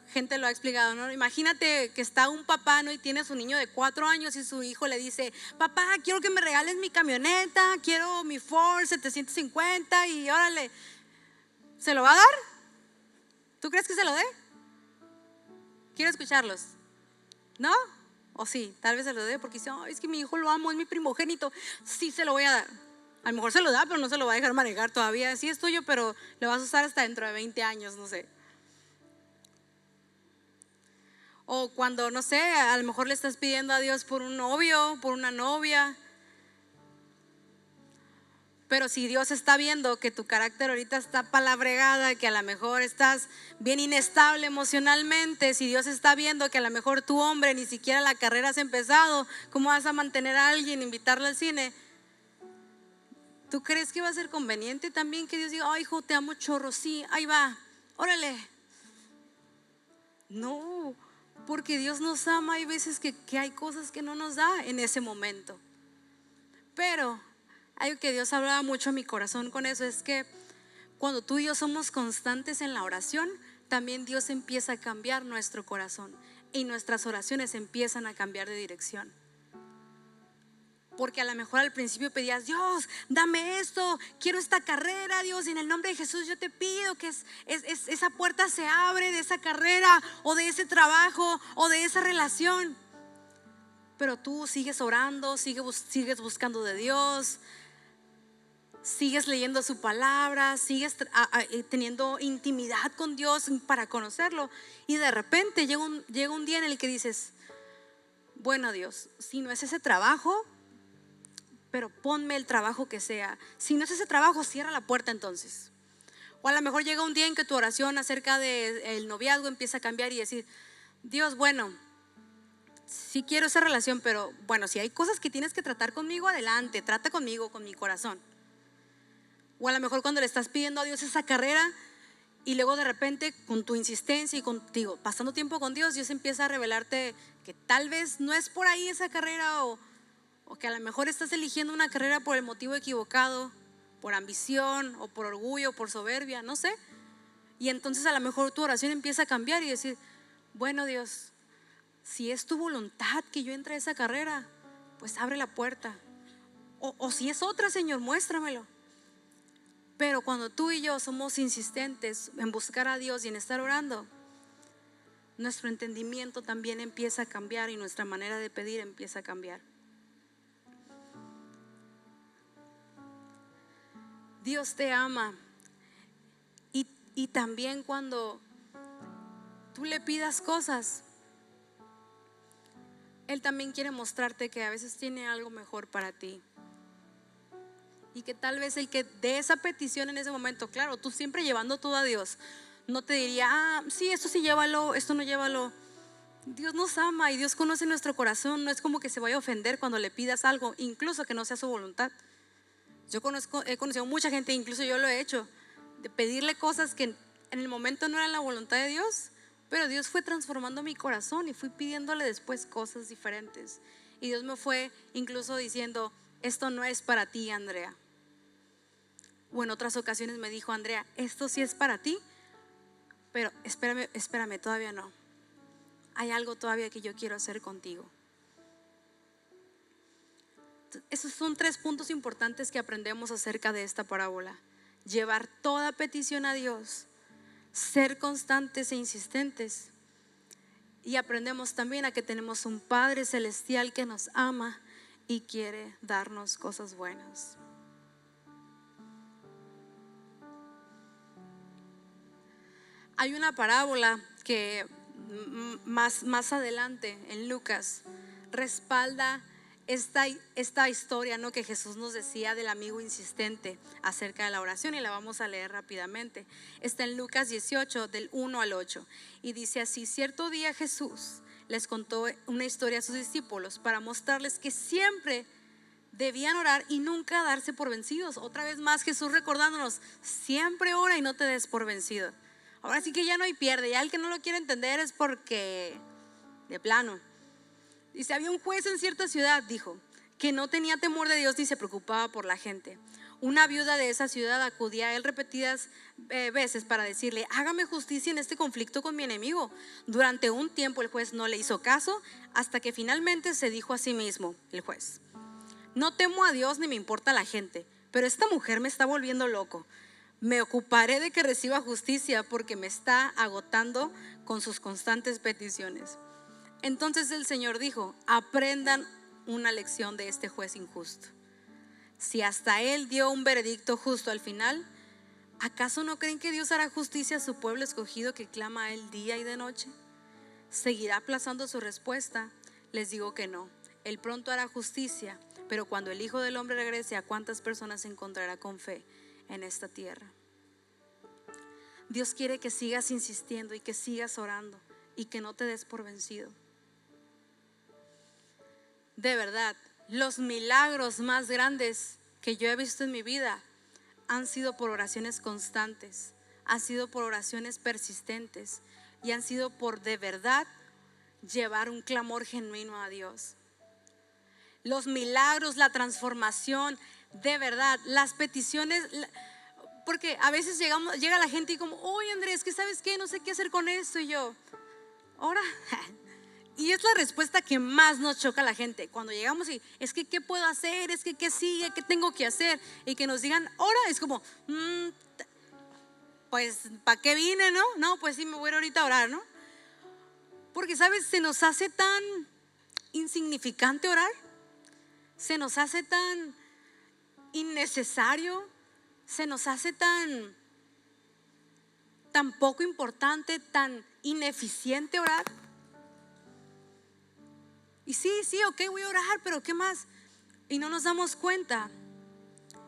gente lo ha explicado, ¿no? Imagínate que está un papá, ¿no? Y tiene su niño de 4 años y su hijo le dice: papá, quiero que me regales mi camioneta, quiero mi Ford 750 y órale. ¿Se lo va a dar? ¿Tú crees que se lo dé? Quiero escucharlos. ¿No? O sí, tal vez se lo dé porque dice: oh, es que mi hijo lo amo, es mi primogénito. Sí, se lo voy a dar. A lo mejor se lo da, pero no se lo va a dejar manejar todavía. Sí es tuyo, pero lo vas a usar hasta dentro de 20 años, no sé. O cuando, no sé, a lo mejor le estás pidiendo a Dios por un novio, por una novia, Pero si Dios está viendo que tu carácter ahorita está palabregada, que a lo mejor estás bien inestable emocionalmente, si Dios está viendo que a lo mejor tu hombre ni siquiera la carrera has empezado, ¿cómo vas a mantener a alguien, invitarlo al cine? ¿Tú crees que va a ser conveniente también que Dios diga, ay, hijo, te amo chorro? Sí, ahí va, órale. No, porque Dios nos ama. Hay veces que hay cosas que no nos da en ese momento. Pero algo que Dios hablaba mucho a mi corazón con eso es que cuando tú y yo somos constantes en la oración, también Dios empieza a cambiar nuestro corazón y nuestras oraciones empiezan a cambiar de dirección. Porque a lo mejor al principio pedías, Dios, dame esto, quiero esta carrera, Dios, y en el nombre de Jesús yo te pido que esa puerta se abre de esa carrera o de ese trabajo o de esa relación. Pero tú sigues orando, sigues buscando de Dios, sigues leyendo su palabra, sigues teniendo intimidad con Dios para conocerlo. Y de repente llega un día en el que dices, bueno, Dios, si no es ese trabajo, pero ponme el trabajo que sea. Si no es ese trabajo, cierra la puerta entonces. O a lo mejor llega un día en que tu oración acerca del noviazgo empieza a cambiar y decir, Dios, bueno, sí quiero esa relación, pero bueno, si hay cosas que tienes que tratar conmigo, adelante, trata conmigo, con mi corazón. O a lo mejor cuando le estás pidiendo a Dios esa carrera y luego de repente con tu insistencia y contigo, pasando tiempo con Dios, Dios empieza a revelarte que tal vez no es por ahí esa carrera, o que a lo mejor estás eligiendo una carrera por el motivo equivocado, por ambición o por orgullo, por soberbia, no sé. Y entonces a lo mejor tu oración empieza a cambiar y decir, bueno, Dios, si es tu voluntad que yo entre a esa carrera, pues abre la puerta. O si es otra, Señor, muéstramelo. Pero cuando tú y yo somos insistentes en buscar a Dios y en estar orando, nuestro entendimiento también empieza a cambiar y nuestra manera de pedir empieza a cambiar. Dios te ama y también cuando tú le pidas cosas, Él también quiere mostrarte que a veces tiene algo mejor para ti. Y que tal vez el que dé esa petición en ese momento, claro, tú siempre llevando todo a Dios, no te diría, sí, esto sí llévalo, esto no llévalo. Dios nos ama y Dios conoce nuestro corazón. No es como que se vaya a ofender cuando le pidas algo, incluso que no sea su voluntad. He conocido mucha gente, incluso yo lo he hecho, de pedirle cosas que en el momento no eran la voluntad de Dios, pero Dios fue transformando mi corazón y fui pidiéndole después cosas diferentes. Y Dios me fue incluso diciendo, esto no es para ti, Andrea. O en otras ocasiones me dijo, Andrea, esto sí es para ti, pero espérame, todavía no. Hay algo todavía que yo quiero hacer contigo. Esos son 3 puntos importantes que aprendemos acerca de esta parábola: llevar toda petición a Dios, ser constantes e insistentes, y aprendemos también a que tenemos un Padre celestial que nos ama y quiere darnos cosas buenas. Hay una parábola que más adelante en Lucas respalda esta historia, ¿no?, que Jesús nos decía del amigo insistente acerca de la oración, y la vamos a leer rápidamente. Está en Lucas 18 del 1 al 8 y dice así: cierto día Jesús les contó una historia a sus discípulos para mostrarles que siempre debían orar y nunca darse por vencidos. Otra vez más Jesús recordándonos, siempre ora y no te des por vencido. Ahora sí que ya no hay pierde, ya el que no lo quiere entender es porque de plano. Dice, había un juez en cierta ciudad, dijo, que no tenía temor de Dios ni se preocupaba por la gente. Una viuda de esa ciudad acudía a él repetidas veces para decirle, hágame justicia en este conflicto con mi enemigo. Durante un tiempo el juez no le hizo caso, hasta que finalmente se dijo a sí mismo, el juez, no temo a Dios ni me importa la gente, pero esta mujer me está volviendo loco. Me ocuparé de que reciba justicia porque me está agotando con sus constantes peticiones. Entonces el Señor dijo, aprendan una lección de este juez injusto. Si hasta él dio un veredicto justo al final, ¿acaso no creen que Dios hará justicia a su pueblo escogido que clama a él día y de noche? ¿Seguirá aplazando su respuesta? Les digo que no. Él pronto hará justicia, Pero cuando el Hijo del Hombre regrese, ¿a cuántas personas encontrará con fe en esta tierra? Dios quiere que sigas insistiendo y que sigas orando y que no te des por vencido. De verdad, los milagros más grandes que yo he visto en mi vida han sido por oraciones constantes, han sido por oraciones persistentes y han sido por de verdad llevar un clamor genuino a Dios. Los milagros, la transformación, de verdad, las peticiones, porque a veces llega la gente y como, oye Andrés, que sabes qué, no sé qué hacer con esto, y yo, ora. Y es la respuesta que más nos choca a la gente cuando llegamos y es que ¿qué puedo hacer? Es que ¿qué sigue? ¿Qué tengo que hacer? Y que nos digan ora, es como pues ¿para qué vine? No, pues sí, me voy a ir ahorita a orar, ¿no? Porque sabes, se nos hace tan insignificante orar, se nos hace tan innecesario, se nos hace tan poco importante, tan ineficiente orar. Y sí, ok, voy a orar, pero ¿qué más? Y no nos damos cuenta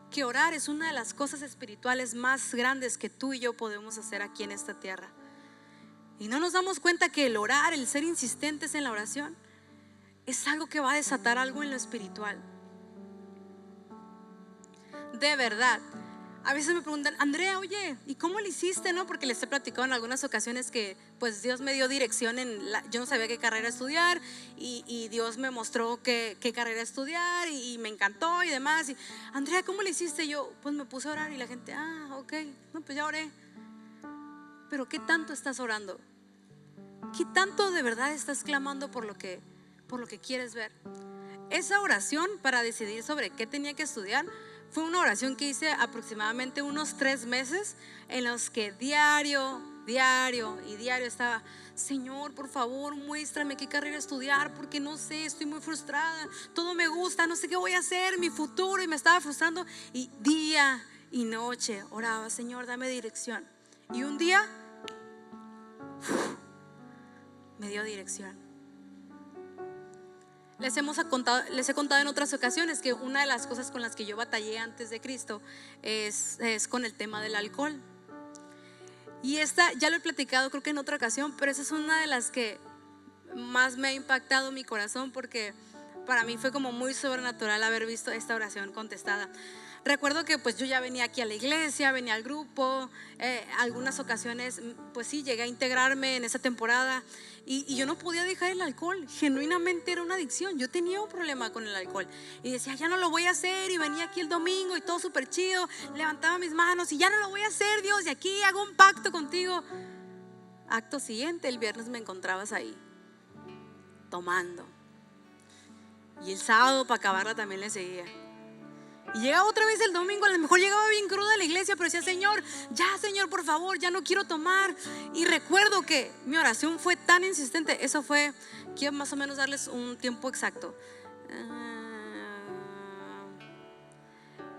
que orar es una de las cosas espirituales más grandes que tú y yo podemos hacer aquí en esta tierra. Y no nos damos cuenta que el orar, el ser insistentes en la oración, es algo que va a desatar algo en lo espiritual. De verdad. A veces me preguntan, Andrea, oye, ¿y cómo le hiciste? ¿No? Porque les he platicado en algunas ocasiones que pues Dios me dio dirección yo no sabía qué carrera estudiar y Dios me mostró qué carrera estudiar y me encantó y demás. Y, Andrea, ¿cómo le hiciste? Yo pues me puse a orar y la gente, ok, no, pues ya oré. Pero ¿qué tanto estás orando? ¿Qué tanto de verdad estás clamando por lo que quieres ver? Esa oración para decidir sobre qué tenía que estudiar fue una oración que hice aproximadamente unos 3 meses, en los que diario estaba, Señor, por favor, muéstrame qué carrera estudiar, porque no sé, estoy muy frustrada, todo me gusta, no sé qué voy a hacer, mi futuro, y me estaba frustrando. Y día y noche oraba, Señor, dame dirección. Y un día me dio dirección. Les he contado en otras ocasiones que una de las cosas con las que yo batallé antes de Cristo es con el tema del alcohol. Y esta ya lo he platicado creo que en otra ocasión, pero esa es una de las que más me ha impactado mi corazón, porque para mí fue como muy sobrenatural haber visto esta oración contestada. Recuerdo que pues yo ya venía aquí a la iglesia, venía al grupo, algunas ocasiones pues sí, llegué a integrarme en esa temporada y yo no podía dejar el alcohol. Genuinamente era una adicción, yo tenía un problema con el alcohol y decía, ya no lo voy a hacer, y venía aquí el domingo y todo súper chido, levantaba mis manos y ya no lo voy a hacer, Dios, y aquí hago un pacto contigo. Acto siguiente, el viernes me encontrabas ahí tomando, y el sábado para acabarla también le seguía. Y llegaba otra vez el domingo, a lo mejor llegaba bien cruda a la iglesia, pero decía, Señor, por favor, ya no quiero tomar. Y recuerdo que mi oración fue tan insistente. Eso fue, quiero más o menos darles un tiempo exacto.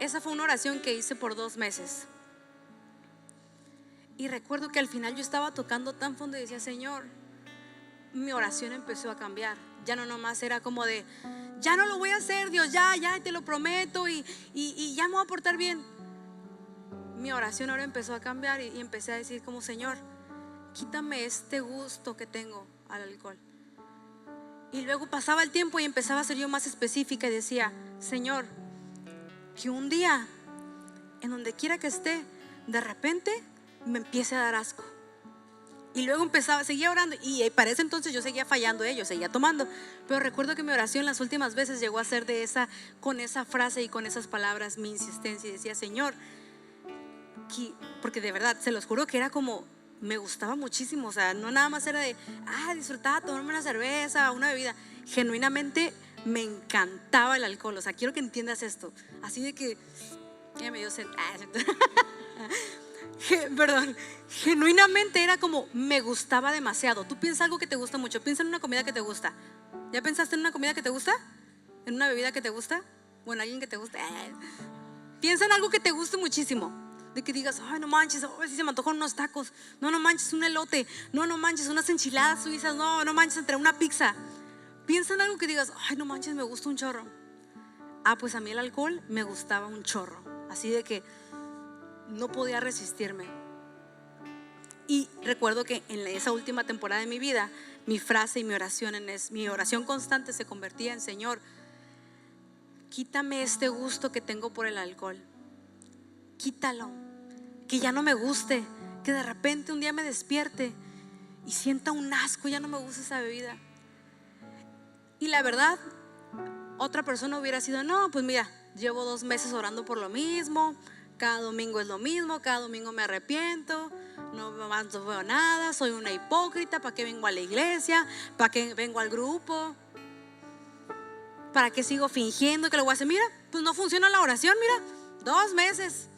Esa fue una oración que hice por 2 meses. Y recuerdo que al final yo estaba tocando tan fondo y decía, Señor, mi oración empezó a cambiar. Ya no nomás era como de, ya no lo voy a hacer, Dios, ya te lo prometo y ya me voy a portar bien. Mi oración ahora empezó a cambiar y empecé a decir como, Señor, quítame este gusto que tengo al alcohol. Y luego pasaba el tiempo y empezaba a ser yo más específica y decía, Señor, que un día, en donde quiera que esté, de repente me empiece a dar asco. Y luego seguía orando, y para ese entonces yo seguía fallando, yo seguía tomando. Pero recuerdo que mi oración las últimas veces llegó a ser con esa frase y con esas palabras, mi insistencia. Y decía, Señor, porque de verdad, se los juro que era como, me gustaba muchísimo. O sea, no nada más era de, disfrutaba tomarme una cerveza, una bebida. Genuinamente me encantaba el alcohol. O sea, quiero que entiendas esto. Así de que, ya me dio sed. Perdón, genuinamente era como, me gustaba demasiado. Tú piensa algo que te gusta mucho, piensa en una comida que te gusta. ¿Ya pensaste en una comida que te gusta? ¿En una bebida que te gusta? ¿O en alguien que te gusta? Piensa en algo que te guste muchísimo. De que digas, no manches, si se me antojan unos tacos. No manches, un elote. No manches, unas enchiladas suizas. No manches, entre una pizza. Piensa en algo que digas, no manches, me gusta un chorro. pues a mí el alcohol me gustaba un chorro, así de que no podía resistirme. Y recuerdo que en esa última temporada de mi vida, mi frase y mi oración constante se convertía en: Señor, quítame este gusto que tengo por el alcohol, quítalo, que ya no me guste, que de repente un día me despierte y sienta un asco, ya no me gusta esa bebida. Y la verdad, otra persona hubiera sido: no, pues mira, llevo 2 meses orando por lo mismo, cada domingo es lo mismo, cada domingo me arrepiento, no veo nada, soy una hipócrita, ¿para qué vengo a la iglesia? ¿Para qué vengo al grupo? ¿Para qué sigo fingiendo que lo voy a hacer? Mira, pues no funciona la oración, mira, 2 meses.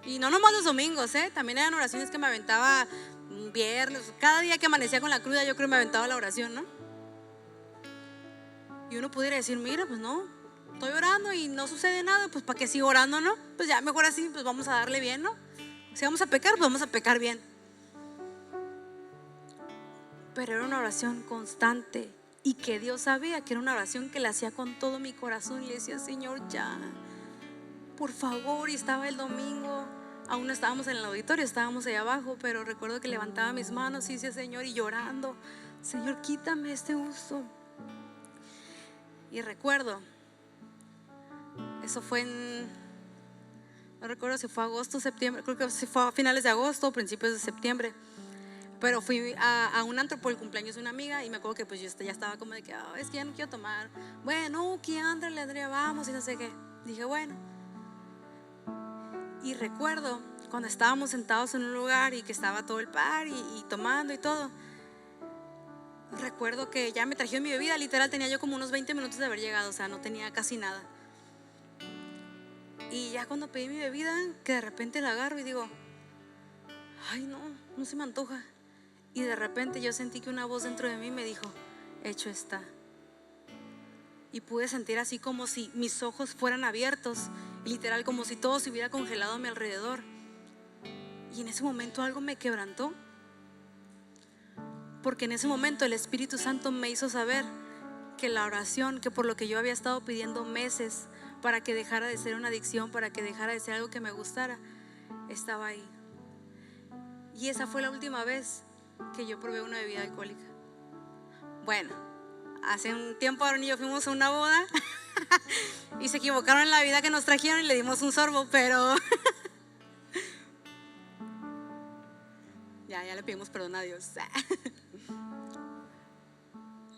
Y no nomás los domingos, también eran oraciones que me aventaba un viernes, cada día que amanecía con la cruda yo creo que me aventaba la oración, ¿no? Y uno pudiera decir: mira, pues no, estoy orando y no sucede nada, pues ¿para qué sigo orando, no? Pues ya mejor así, pues vamos a darle bien, ¿no? Si vamos a pecar, pues vamos a pecar bien. Pero era una oración constante y que Dios sabía que era una oración que la hacía con todo mi corazón. Y le decía: Señor, ya, por favor. Y estaba el domingo, aún no estábamos en el auditorio, estábamos allá abajo, pero recuerdo que levantaba mis manos y decía: Señor, y llorando: Señor, quítame este gusto. Y recuerdo, eso fue no recuerdo si fue agosto o septiembre, creo que fue a finales de agosto o principios de septiembre, pero fui a un antro por el cumpleaños de una amiga. Y me acuerdo que pues yo ya estaba como de que es que ya no quiero tomar. Bueno, que ándale, Andrea, vamos, y no sé qué. Dije, bueno. Y recuerdo cuando estábamos sentados en un lugar y que estaba todo el par y tomando y todo. Recuerdo que ya me trajeron mi bebida, literal tenía yo como unos 20 minutos de haber llegado, o sea, no tenía casi nada. Y ya cuando pedí mi bebida, que de repente la agarro y digo: ay, no se me antoja. Y de repente yo sentí que una voz dentro de mí me dijo: hecho está. Y pude sentir así como si mis ojos fueran abiertos, y literal como si todo se hubiera congelado a mi alrededor. Y en ese momento algo me quebrantó, porque en ese momento el Espíritu Santo me hizo saber que la oración, que por lo que yo había estado pidiendo meses para que dejara de ser una adicción, para que dejara de ser algo que me gustara, estaba ahí. Y esa fue la última vez que yo probé una bebida alcohólica. Bueno, hace un tiempo Aaron y yo fuimos a una boda y se equivocaron en la bebida que nos trajeron y le dimos un sorbo, pero ya le pedimos perdón a Dios.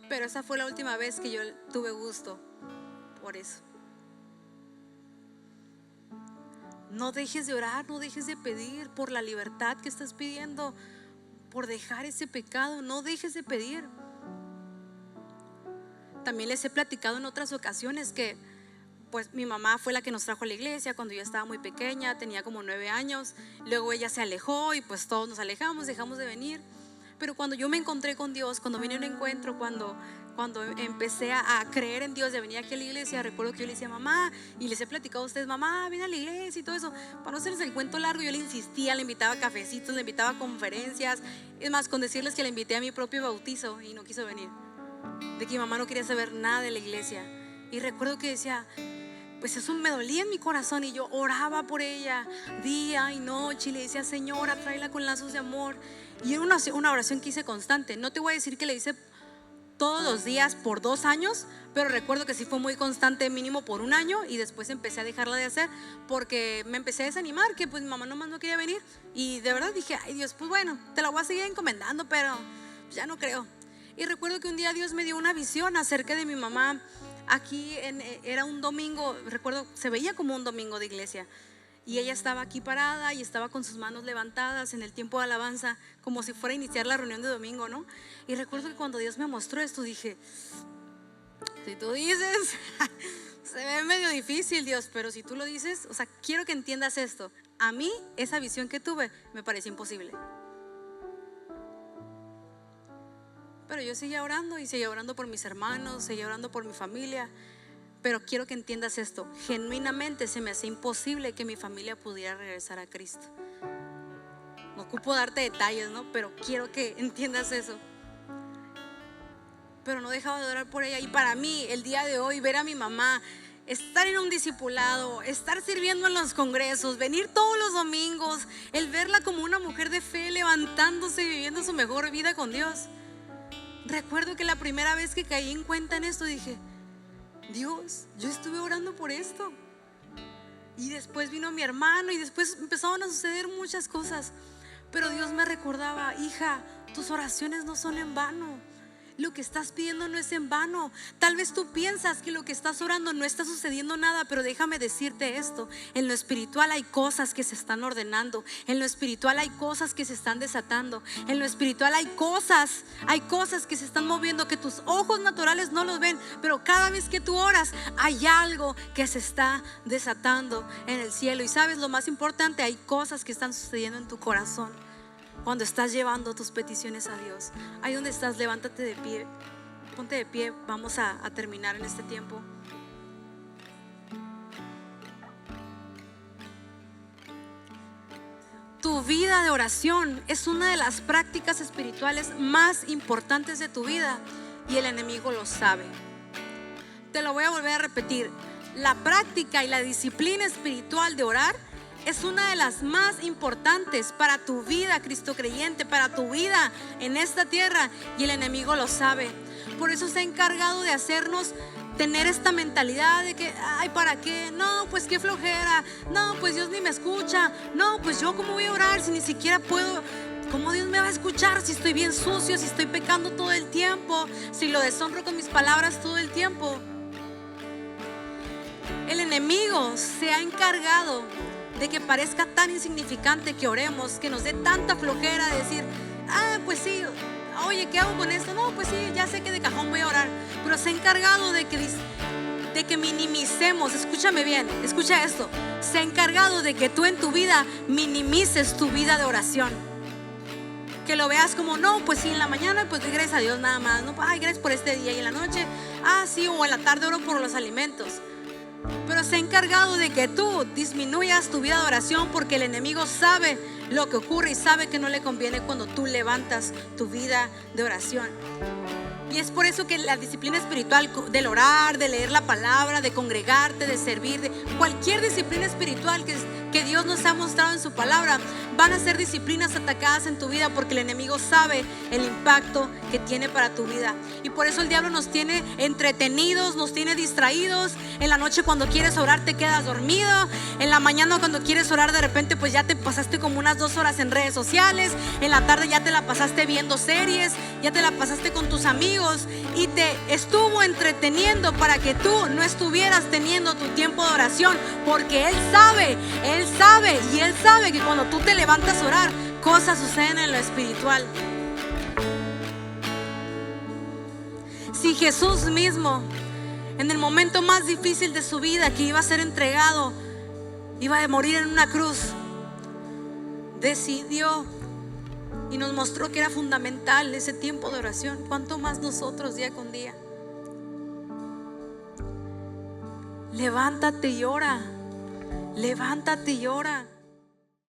Pero esa fue la última vez que yo tuve gusto por eso. No dejes de orar, no dejes de pedir por la libertad que estás pidiendo, por dejar ese pecado. No dejes de pedir. También les he platicado en otras ocasiones que pues mi mamá fue la que nos trajo a la iglesia cuando yo estaba muy pequeña, tenía como 9 años. Luego ella se alejó y pues todos nos alejamos, dejamos de venir. Pero cuando yo me encontré con Dios, cuando vine a un encuentro, cuando empecé a creer en Dios, de venir aquí a la iglesia, recuerdo que yo le decía: mamá, y les he platicado a ustedes: mamá, ven a la iglesia y todo eso. Para no hacerles el cuento largo, yo le insistía, le invitaba a cafecitos, le invitaba a conferencias. Es más, con decirles que le invité a mi propio bautizo y no quiso venir, de que mi mamá no quería saber nada de la iglesia. Y recuerdo que decía, pues eso me dolía en mi corazón, y yo oraba por ella día y noche y le decía: Señora, tráela con lazos de amor. Y era una oración que hice constante. No te voy a decir que le hice todos los días por 2 años, pero recuerdo que sí fue muy constante, mínimo por 1 año, y después empecé a dejarla de hacer porque me empecé a desanimar, que pues mi mamá nomás no quería venir. Y de verdad dije: ay Dios, pues bueno, te la voy a seguir encomendando, pero ya no creo. Y recuerdo que un día Dios me dio una visión acerca de mi mamá. Aquí era un domingo, recuerdo, se veía como un domingo de iglesia, y ella estaba aquí parada y estaba con sus manos levantadas en el tiempo de alabanza, como si fuera a iniciar la reunión de domingo, ¿no? Y recuerdo que cuando Dios me mostró esto dije: si tú dices, se ve medio difícil, Dios, pero si tú lo dices, o sea, quiero que entiendas esto. A mí esa visión que tuve me pareció imposible, pero yo seguía orando y seguía orando por mis hermanos, seguía orando por mi familia. Pero quiero que entiendas esto: genuinamente se me hacía imposible que mi familia pudiera regresar a Cristo. No ocupo darte detalles, ¿no? Pero quiero que entiendas eso. Pero no dejaba de orar por ella. Y para mí, el día de hoy, ver a mi mamá estar en un discipulado, estar sirviendo en los congresos, venir todos los domingos, el verla como una mujer de fe, levantándose y viviendo su mejor vida con Dios. Recuerdo que la primera vez que caí en cuenta en esto dije: Dios, yo estuve orando por esto. Y después vino mi hermano y después empezaron a suceder muchas cosas. Pero Dios me recordaba: hija, tus oraciones no son en vano. Lo que estás pidiendo no es en vano. Tal vez tú piensas que lo que estás orando no está sucediendo nada, pero déjame decirte esto: en lo espiritual hay cosas que se están ordenando, en lo espiritual hay cosas que se están desatando, en lo espiritual hay cosas que se están moviendo que tus ojos naturales no los ven, pero cada vez que tú oras hay algo que se está desatando en el cielo. Y sabes, lo más importante, hay cosas que están sucediendo en tu corazón cuando estás llevando tus peticiones a Dios. Ahí donde estás, levántate de pie, ponte de pie. Vamos a terminar en este tiempo. Tu vida de oración es una de las prácticas espirituales más importantes de tu vida, y el enemigo lo sabe. Te lo voy a volver a repetir: la práctica y la disciplina espiritual de orar es una de las más importantes para tu vida, Cristo creyente, para tu vida en esta tierra, y el enemigo lo sabe. Por eso se ha encargado de hacernos tener esta mentalidad de que, ay, ¿para qué? No, pues qué flojera. No, pues Dios ni me escucha. No, pues yo cómo voy a orar si ni siquiera puedo. ¿Cómo Dios me va a escuchar si estoy bien sucio, si estoy pecando todo el tiempo, si lo deshonro con mis palabras todo el tiempo? El enemigo se ha encargado de que parezca tan insignificante que oremos, que nos dé tanta flojera de decir: ah, pues sí, oye, ¿qué hago con esto? No, pues sí, ya sé que de cajón voy a orar. Pero se ha encargado de que minimicemos. Escúchame bien, escucha esto: se ha encargado de que tú en tu vida minimices tu vida de oración, que lo veas como: no, pues sí, en la mañana pues doy gracias a Dios nada más, no, ay, gracias por este día. Y en la noche, sí, o en la tarde oro por los alimentos. Pero se ha encargado de que tú disminuyas tu vida de oración, porque el enemigo sabe lo que ocurre y sabe que no le conviene cuando tú levantas tu vida de oración. Y es por eso que la disciplina espiritual del orar, de leer la palabra, de congregarte, de servir, de cualquier disciplina espiritual que Dios nos ha mostrado en su palabra, van a ser disciplinas atacadas en tu vida, porque el enemigo sabe el impacto que tiene para tu vida. Y por eso el diablo nos tiene entretenidos, nos tiene distraídos. En la noche cuando quieres orar te quedas dormido. En la mañana cuando quieres orar de repente pues ya te pasaste como unas 2 horas en redes sociales. En la tarde ya te la pasaste viendo series, ya te la pasaste con tus amigos, y te estuvo entreteniendo para que tú no estuvieras teniendo tu tiempo de oración, porque Él sabe que cuando tú te levantas a orar, cosas suceden en lo espiritual. Si Jesús mismo, en el momento más difícil de su vida, que iba a ser entregado, iba a morir en una cruz, decidió y nos mostró que era fundamental ese tiempo de oración, ¿cuánto más nosotros día con día? Levántate y ora. Levántate y ora.